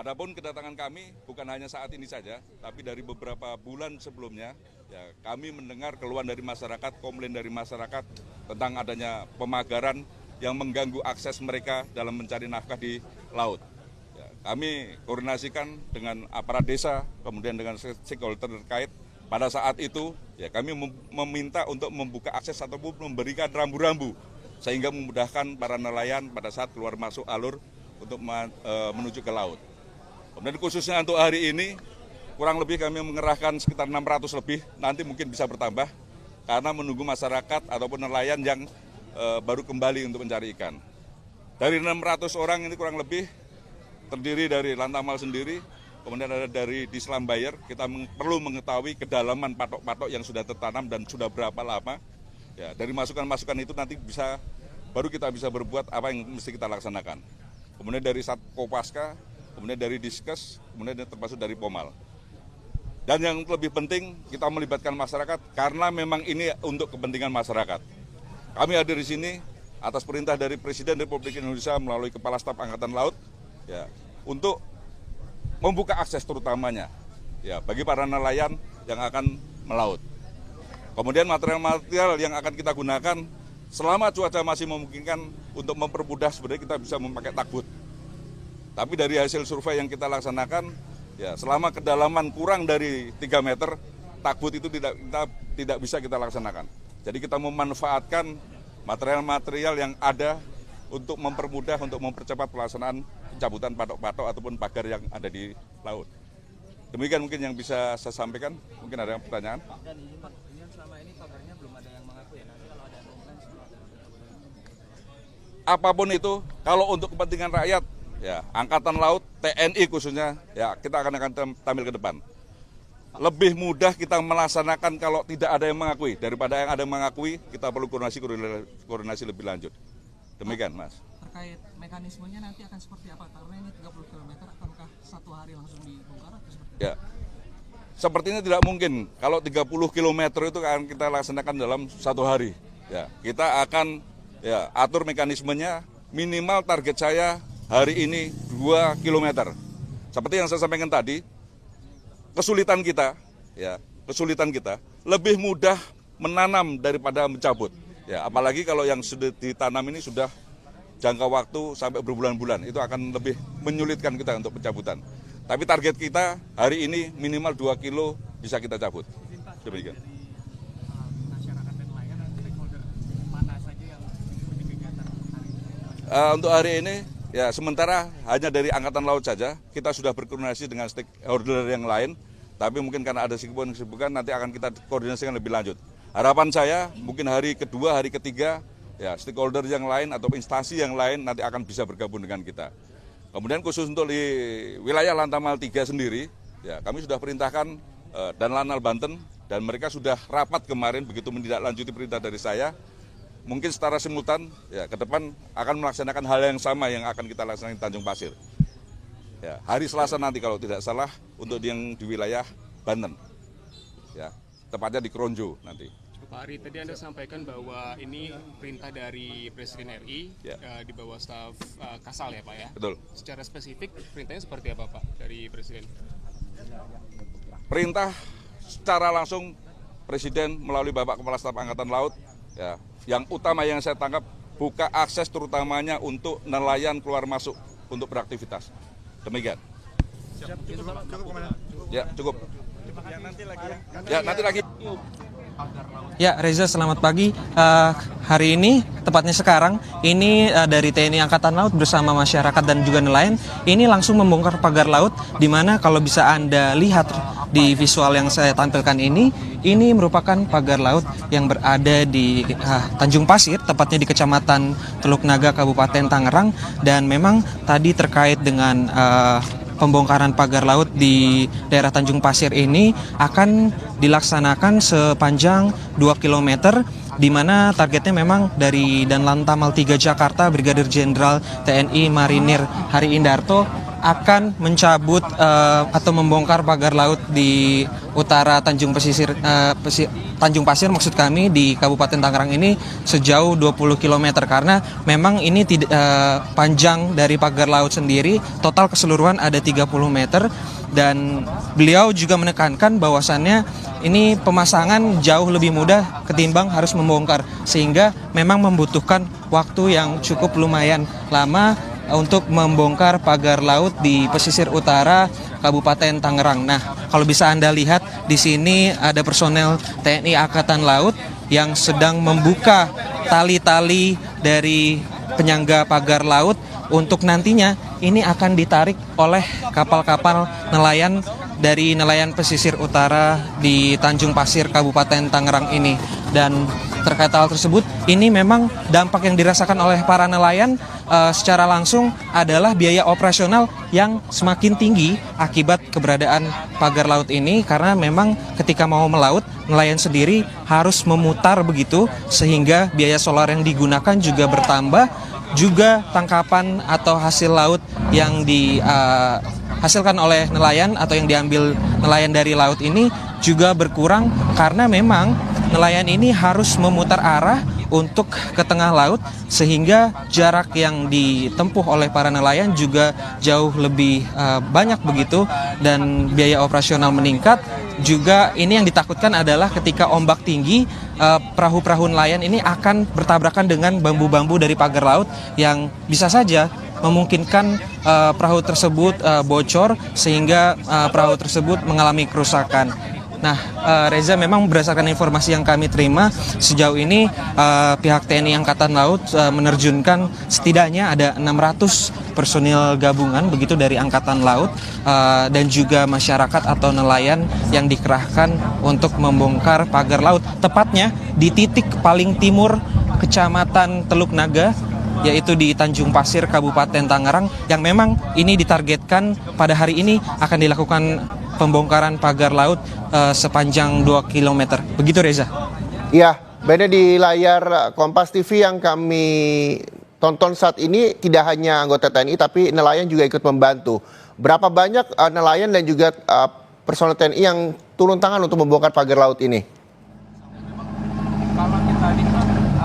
Adapun kedatangan kami bukan hanya saat ini saja, tapi dari beberapa bulan sebelumnya, ya, kami mendengar keluhan dari masyarakat, komplain dari masyarakat tentang adanya pemagaran yang mengganggu akses mereka dalam mencari nafkah di laut. Ya, kami koordinasikan dengan aparat desa, kemudian dengan stakeholder terkait. Pada saat itu, ya, kami meminta untuk membuka akses ataupun memberikan rambu-rambu sehingga memudahkan para nelayan pada saat keluar masuk alur untuk menuju ke laut. Kemudian khususnya untuk hari ini, kurang lebih kami mengerahkan sekitar 600 lebih, nanti mungkin bisa bertambah, karena menunggu masyarakat ataupun nelayan yang baru kembali untuk mencari ikan. Dari 600 orang ini kurang lebih terdiri dari Lantamal sendiri, kemudian ada dari Dislam Bayer, kita perlu mengetahui kedalaman patok-patok yang sudah tertanam dan sudah berapa lama. Ya, dari masukan-masukan itu nanti baru kita bisa berbuat apa yang mesti kita laksanakan. Kemudian dari Satkopaska, kemudian dari Diskes, kemudian termasuk dari Pomal. Dan yang lebih penting, kita melibatkan masyarakat karena memang ini untuk kepentingan masyarakat. Kami hadir di sini atas perintah dari Presiden Republik Indonesia melalui Kepala Staf Angkatan Laut, ya, untuk membuka akses terutamanya, ya, bagi para nelayan yang akan melaut. Kemudian material-material yang akan kita gunakan selama cuaca masih memungkinkan untuk mempermudah, sebenarnya kita bisa memakai takbut. Tapi dari hasil survei yang kita laksanakan, ya, selama kedalaman kurang dari 3 meter, takbut itu tidak bisa kita laksanakan. Jadi kita memanfaatkan material-material yang ada untuk mempermudah, untuk mempercepat pelaksanaan pencabutan patok-patok ataupun pagar yang ada di laut. Demikian mungkin yang bisa saya sampaikan. Mungkin ada yang pertanyaan? Dan ini selama ini kabarnya belum ada yang mengaku ya, nanti kalau ada yang komplain. Apapun itu, kalau untuk kepentingan rakyat, ya, Angkatan Laut, TNI khususnya, ya, kita akan tampil ke depan. Lebih mudah kita melaksanakan kalau tidak ada yang mengakui. Daripada yang ada yang mengakui, kita perlu koordinasi lebih lanjut. Demikian, Mas. Terkait mekanismenya nanti akan seperti apa? Karena ini 30 km, akankah satu hari langsung dibongkar atau seperti apa? Ya, sepertinya tidak mungkin. Kalau 30 km itu akan kita laksanakan dalam satu hari. Ya, kita akan, ya, atur mekanismenya, minimal target saya hari ini 2 km. Seperti yang saya sampaikan tadi, kesulitan kita lebih mudah menanam daripada mencabut. Ya, apalagi kalau yang sudah ditanam ini sudah jangka waktu sampai berbulan-bulan, itu akan lebih menyulitkan kita untuk pencabutan. Tapi target kita hari ini minimal 2 kilo bisa kita cabut. Demikian. Untuk hari ini, ya, sementara hanya dari Angkatan Laut saja, kita sudah berkoordinasi dengan stakeholder yang lain, tapi mungkin karena ada kesibukan nanti akan kita koordinasikan lebih lanjut. Harapan saya mungkin hari kedua, hari ketiga, ya, stakeholder yang lain atau instansi yang lain nanti akan bisa bergabung dengan kita. Kemudian khusus untuk di wilayah Lantamal 3 sendiri, ya, kami sudah perintahkan dan Lanal Banten, dan mereka sudah rapat kemarin begitu menindaklanjuti perintah dari saya. Mungkin secara simultan, ya, ke depan akan melaksanakan hal yang sama yang akan kita laksanakan di Tanjung Pasir. Ya, hari Selasa nanti kalau tidak salah untuk yang di wilayah Banten, ya, tepatnya di Kronjo nanti. Pak Ari, tadi Anda sampaikan bahwa ini perintah dari Presiden RI, ya, di bawah staf Kasal ya Pak ya? Betul. Secara spesifik perintahnya seperti apa Pak dari Presiden? Perintah secara langsung Presiden melalui Bapak Kepala Staf Angkatan Laut, ya, yang utama yang saya tangkap, buka akses terutamanya untuk nelayan keluar masuk untuk beraktivitas. Demikian. Ya, cukup. Ya, nanti lagi. Ya, Reza, selamat pagi. Hari ini, tepatnya sekarang, ini dari TNI Angkatan Laut bersama masyarakat dan juga nelayan, ini langsung membongkar pagar laut, di mana kalau bisa Anda lihat di visual yang saya tampilkan ini merupakan pagar laut yang berada di Tanjung Pasir, tepatnya di Kecamatan Teluk Naga, Kabupaten Tangerang, dan memang tadi terkait dengan pembongkaran pagar laut di daerah Tanjung Pasir ini akan dilaksanakan sepanjang 2 km, di mana targetnya memang dari Danlantamal 3 Jakarta, Brigadir Jenderal TNI Marinir Hari Indarto akan mencabut atau membongkar pagar laut di utara Tanjung Tanjung Pasir maksud kami di Kabupaten Tangerang ini sejauh 20 km karena memang ini panjang dari pagar laut sendiri total keseluruhan ada 30 meter dan beliau juga menekankan bahwasannya ini pemasangan jauh lebih mudah ketimbang harus membongkar sehingga memang membutuhkan waktu yang cukup lumayan lama untuk membongkar pagar laut di pesisir utara Kabupaten Tangerang. Nah, kalau bisa Anda lihat di sini ada personel TNI Angkatan Laut yang sedang membuka tali-tali dari penyangga pagar laut untuk nantinya ini akan ditarik oleh kapal-kapal nelayan dari nelayan pesisir utara di Tanjung Pasir Kabupaten Tangerang ini. Dan terkait hal tersebut, ini memang dampak yang dirasakan oleh para nelayan secara langsung adalah biaya operasional yang semakin tinggi akibat keberadaan pagar laut ini karena memang ketika mau melaut, nelayan sendiri harus memutar begitu sehingga biaya solar yang digunakan juga bertambah, juga tangkapan atau hasil laut yang dihasilkan oleh nelayan atau yang diambil nelayan dari laut ini juga berkurang karena memang nelayan ini harus memutar arah untuk ke tengah laut sehingga jarak yang ditempuh oleh para nelayan juga jauh lebih banyak begitu dan biaya operasional meningkat. Juga ini yang ditakutkan adalah ketika ombak tinggi perahu-perahu nelayan ini akan bertabrakan dengan bambu-bambu dari pagar laut yang bisa saja memungkinkan perahu tersebut bocor sehingga perahu tersebut mengalami kerusakan. Nah, Reza, memang berdasarkan informasi yang kami terima sejauh ini pihak TNI Angkatan Laut menerjunkan setidaknya ada 600 personil gabungan begitu dari Angkatan Laut dan juga masyarakat atau nelayan yang dikerahkan untuk membongkar pagar laut. Tepatnya di titik paling timur Kecamatan Teluk Naga yaitu di Tanjung Pasir Kabupaten Tangerang yang memang ini ditargetkan pada hari ini akan dilakukan pembongkaran pagar laut sepanjang 2 km. Begitu Reza. Iya, Beda di layar Kompas TV yang kami tonton saat ini tidak hanya anggota TNI tapi nelayan juga ikut membantu. Berapa banyak nelayan dan juga personel TNI yang turun tangan untuk membongkar pagar laut ini?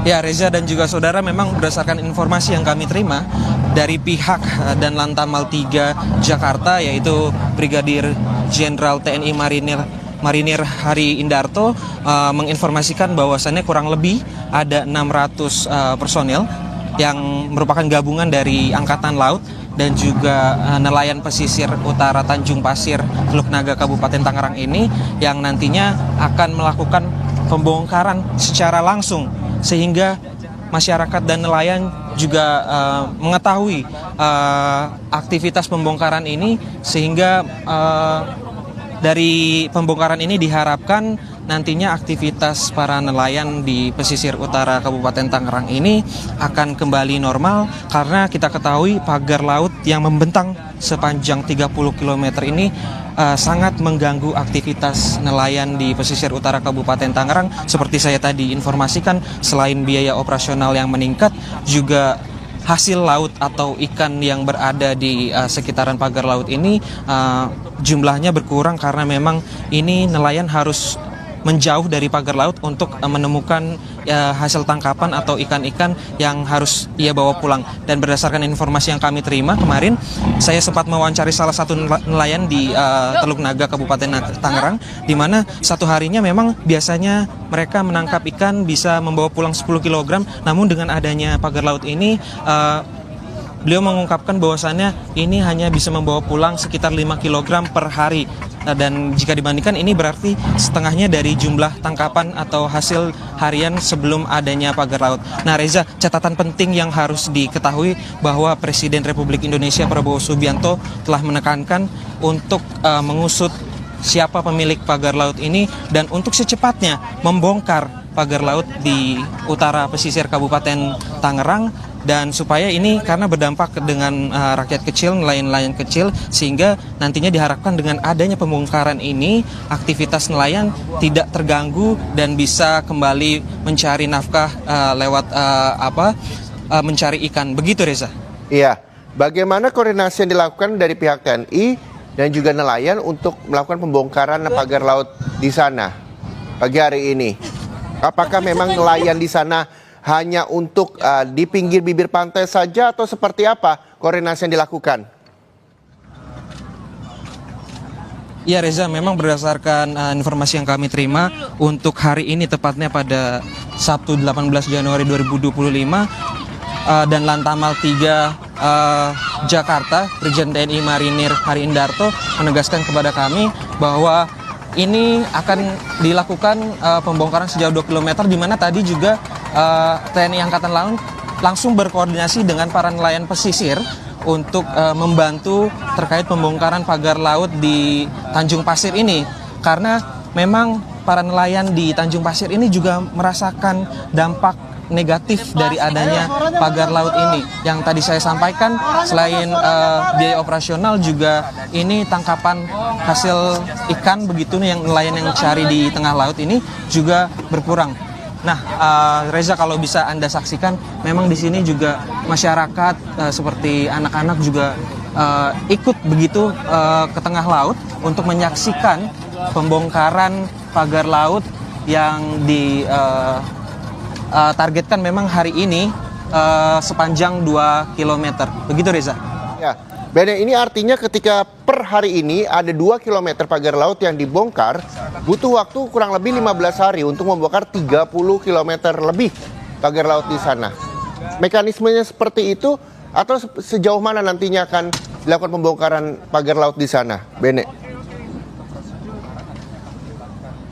Ya, Reza dan juga saudara, memang berdasarkan informasi yang kami terima dari pihak dan Lantamal 3 Jakarta yaitu Brigadir Jenderal TNI Marinir Hari Indarto menginformasikan bahwasannya kurang lebih ada 600 personel yang merupakan gabungan dari Angkatan Laut dan juga nelayan pesisir utara Tanjung Pasir Teluk Naga Kabupaten Tangerang ini yang nantinya akan melakukan pembongkaran secara langsung sehingga masyarakat dan nelayan juga mengetahui aktivitas pembongkaran ini sehingga dari pembongkaran ini diharapkan nantinya aktivitas para nelayan di pesisir utara Kabupaten Tangerang ini akan kembali normal karena kita ketahui pagar laut yang membentang sepanjang 30 km ini sangat mengganggu aktivitas nelayan di pesisir utara Kabupaten Tangerang. Seperti saya tadi informasikan, selain biaya operasional yang meningkat, juga hasil laut atau ikan yang berada di sekitaran pagar laut ini jumlahnya berkurang karena memang ini nelayan harus menjauh dari pagar laut untuk menemukan hasil tangkapan atau ikan-ikan yang harus ia bawa pulang. Dan berdasarkan informasi yang kami terima kemarin, saya sempat mewawancari salah satu nelayan di Teluk Naga Kabupaten Tangerang, di mana satu harinya memang biasanya mereka menangkap ikan bisa membawa pulang 10 kg, namun dengan adanya pagar laut ini beliau mengungkapkan bahwasannya ini hanya bisa membawa pulang sekitar 5 kg per hari. Dan jika dibandingkan ini berarti setengahnya dari jumlah tangkapan atau hasil harian sebelum adanya pagar laut. Nah Reza, catatan penting yang harus diketahui bahwa Presiden Republik Indonesia Prabowo Subianto telah menekankan untuk mengusut siapa pemilik pagar laut ini dan untuk secepatnya membongkar pagar laut di utara pesisir Kabupaten Tangerang. Dan supaya ini karena berdampak dengan rakyat kecil, nelayan-nelayan kecil, sehingga nantinya diharapkan dengan adanya pembongkaran ini aktivitas nelayan tidak terganggu dan bisa kembali mencari nafkah lewat mencari ikan. Begitu Reza. Iya. bagaimana koordinasi yang dilakukan dari pihak TNI dan juga nelayan untuk melakukan pembongkaran pagar laut di sana pagi hari ini? Apakah memang nelayan di sana hanya untuk di pinggir bibir pantai saja atau seperti apa koordinasi yang dilakukan? Ya Reza, memang berdasarkan informasi yang kami terima untuk hari ini tepatnya pada Sabtu 18 Januari 2025 dan Lantamal 3 Jakarta, Brigjen TNI Marinir Hari Indarto menegaskan kepada kami bahwa ini akan dilakukan pembongkaran sejauh 2 km, di mana tadi juga TNI Angkatan Laut langsung berkoordinasi dengan para nelayan pesisir untuk membantu terkait pembongkaran pagar laut di Tanjung Pasir ini. Karena memang para nelayan di Tanjung Pasir ini juga merasakan dampak negatif dari adanya pagar laut ini. Yang tadi saya sampaikan, selain biaya operasional juga ini tangkapan hasil ikan begitu yang nelayan yang cari di tengah laut ini juga berkurang. Nah, Reza, kalau bisa Anda saksikan, memang di sini juga masyarakat seperti anak-anak juga ikut begitu ke tengah laut untuk menyaksikan pembongkaran pagar laut yang ditargetkan memang hari ini sepanjang 2 km. Begitu, Reza? Ya, Bene, ini artinya ketika per hari ini ada 2 km pagar laut yang dibongkar, butuh waktu kurang lebih 15 hari untuk membongkar 30 km lebih pagar laut di sana. Mekanismenya seperti itu atau sejauh mana nantinya akan dilakukan pembongkaran pagar laut di sana, Bene?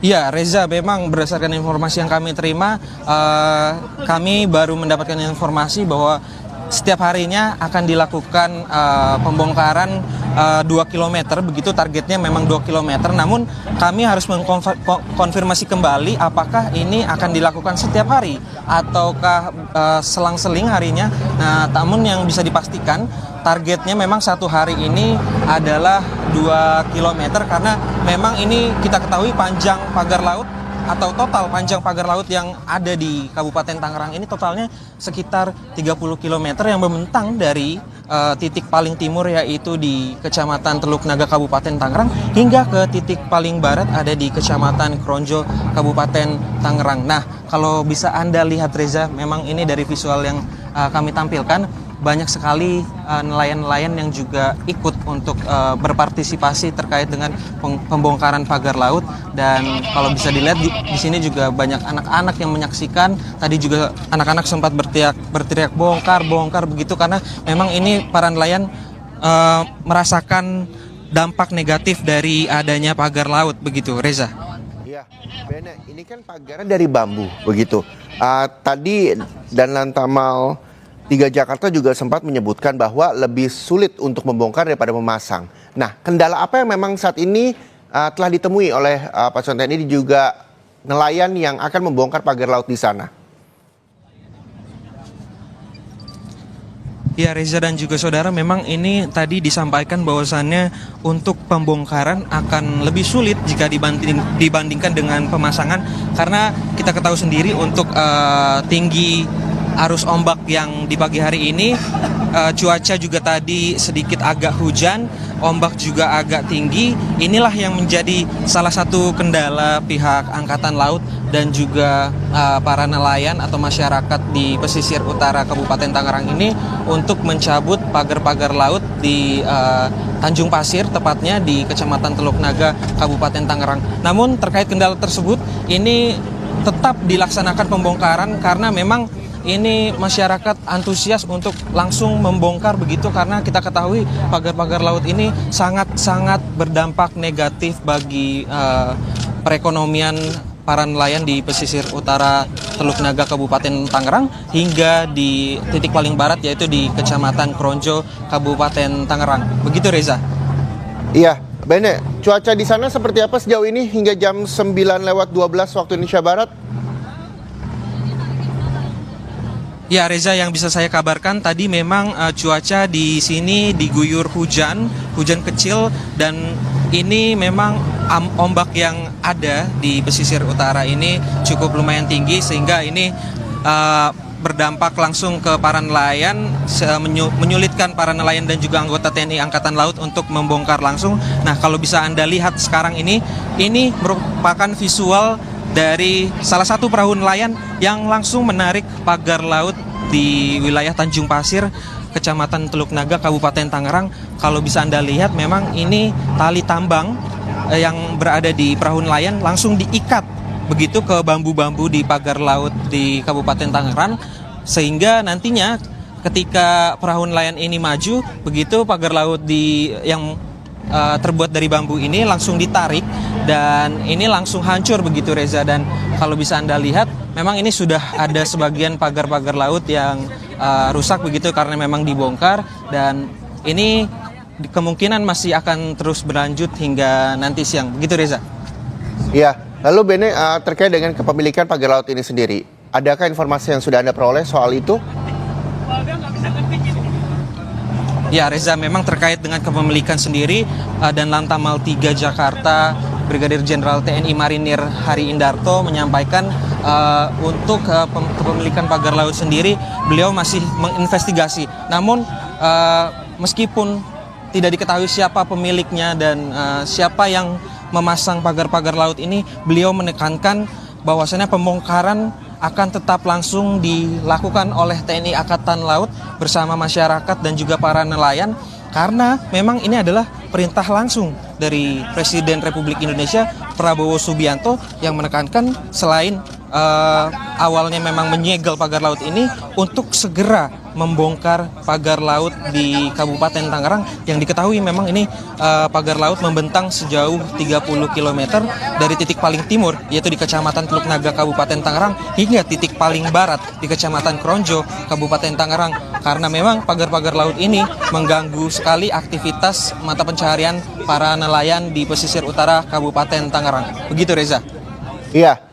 Ya, Reza, memang berdasarkan informasi yang kami terima, kami baru mendapatkan informasi bahwa setiap harinya akan dilakukan pembongkaran 2 km, begitu targetnya memang 2 km. Namun kami harus mengkonfirmasi kembali apakah ini akan dilakukan setiap hari ataukah selang-seling harinya. Nah, namun yang bisa dipastikan targetnya memang satu hari ini adalah 2 km karena memang ini kita ketahui panjang pagar laut atau total panjang pagar laut yang ada di Kabupaten Tangerang ini totalnya sekitar 30 km yang membentang dari titik paling timur yaitu di Kecamatan Teluk Naga Kabupaten Tangerang hingga ke titik paling barat ada di Kecamatan Kronjo Kabupaten Tangerang. Nah, kalau bisa Anda lihat Reza, memang ini dari visual yang kami tampilkan banyak sekali nelayan-nelayan yang juga ikut untuk berpartisipasi terkait dengan pembongkaran pagar laut. Dan kalau bisa dilihat di sini juga banyak anak-anak yang menyaksikan. Tadi juga anak-anak sempat berteriak bongkar begitu karena memang ini para nelayan merasakan dampak negatif dari adanya pagar laut begitu, Reza. Iya, Bene, ini kan pagarnya dari bambu begitu. Tadi dan Lantamal 3 Jakarta juga sempat menyebutkan bahwa lebih sulit untuk membongkar daripada memasang. Nah, kendala apa yang memang saat ini telah ditemui oleh pasukan TNI juga nelayan yang akan membongkar pagar laut di sana? Ya, Reza dan juga saudara, memang ini tadi disampaikan bahwasannya untuk pembongkaran akan lebih sulit jika dibandingkan dengan pemasangan karena kita ketahui sendiri untuk tinggi arus ombak yang di pagi hari ini, cuaca juga tadi sedikit agak hujan, ombak juga agak tinggi. Inilah yang menjadi salah satu kendala pihak Angkatan Laut dan juga para nelayan atau masyarakat di pesisir utara Kabupaten Tangerang ini untuk mencabut pagar-pagar laut di Tanjung Pasir, tepatnya di Kecamatan Teluk Naga, Kabupaten Tangerang. Namun terkait kendala tersebut, ini tetap dilaksanakan pembongkaran karena memang ini masyarakat antusias untuk langsung membongkar begitu karena kita ketahui pagar-pagar laut ini sangat-sangat berdampak negatif bagi perekonomian para nelayan di pesisir utara Teluk Naga Kabupaten Tangerang hingga di titik paling barat yaitu di Kecamatan Kronjo Kabupaten Tangerang. Begitu, Reza. Iya, Bene, cuaca di sana seperti apa sejauh ini hingga jam 9:12 waktu Indonesia Barat? Ya, Reza, yang bisa saya kabarkan tadi memang cuaca di sini diguyur hujan kecil dan ini memang ombak yang ada di pesisir utara ini cukup lumayan tinggi sehingga ini berdampak langsung ke para nelayan, menyulitkan para nelayan dan juga anggota TNI Angkatan Laut untuk membongkar langsung. Nah, kalau bisa Anda lihat sekarang ini merupakan visual dari salah satu perahu nelayan yang langsung menarik pagar laut di wilayah Tanjung Pasir, Kecamatan Teluk Naga, Kabupaten Tangerang. Kalau bisa Anda lihat, memang ini tali tambang yang berada di perahu nelayan langsung diikat begitu ke bambu-bambu di pagar laut di Kabupaten Tangerang, sehingga nantinya ketika perahu nelayan ini maju, begitu pagar laut yang terbuat dari bambu ini langsung ditarik dan ini langsung hancur begitu, Reza. Dan kalau bisa Anda lihat, memang ini sudah ada sebagian pagar-pagar laut yang rusak begitu karena memang dibongkar, dan ini kemungkinan masih akan terus berlanjut hingga nanti siang. Begitu, Reza. Iya, lalu Bene, terkait dengan kepemilikan pagar laut ini sendiri, adakah informasi yang sudah Anda peroleh soal itu? Ya, Reza, memang terkait dengan kepemilikan sendiri, dan Lantamal 3 Jakarta, Brigadir Jenderal TNI Marinir Hari Indarto menyampaikan untuk kepemilikan pagar laut sendiri, beliau masih menginvestigasi. Namun meskipun tidak diketahui siapa pemiliknya dan siapa yang memasang pagar-pagar laut ini, beliau menekankan bahwasannya pembongkaran akan tetap langsung dilakukan oleh TNI Angkatan Laut bersama masyarakat dan juga para nelayan, karena memang ini adalah perintah langsung dari Presiden Republik Indonesia Prabowo Subianto yang menekankan selain awalnya memang menyegel pagar laut ini untuk segera membongkar pagar laut di Kabupaten Tangerang, yang diketahui memang ini pagar laut membentang sejauh 30 km dari titik paling timur yaitu di Kecamatan Teluk Naga Kabupaten Tangerang hingga titik paling barat di Kecamatan Kronjo Kabupaten Tangerang, karena memang pagar-pagar laut ini mengganggu sekali aktivitas mata pencaharian para nelayan di pesisir utara Kabupaten Tangerang. Begitu, Reza. Iya.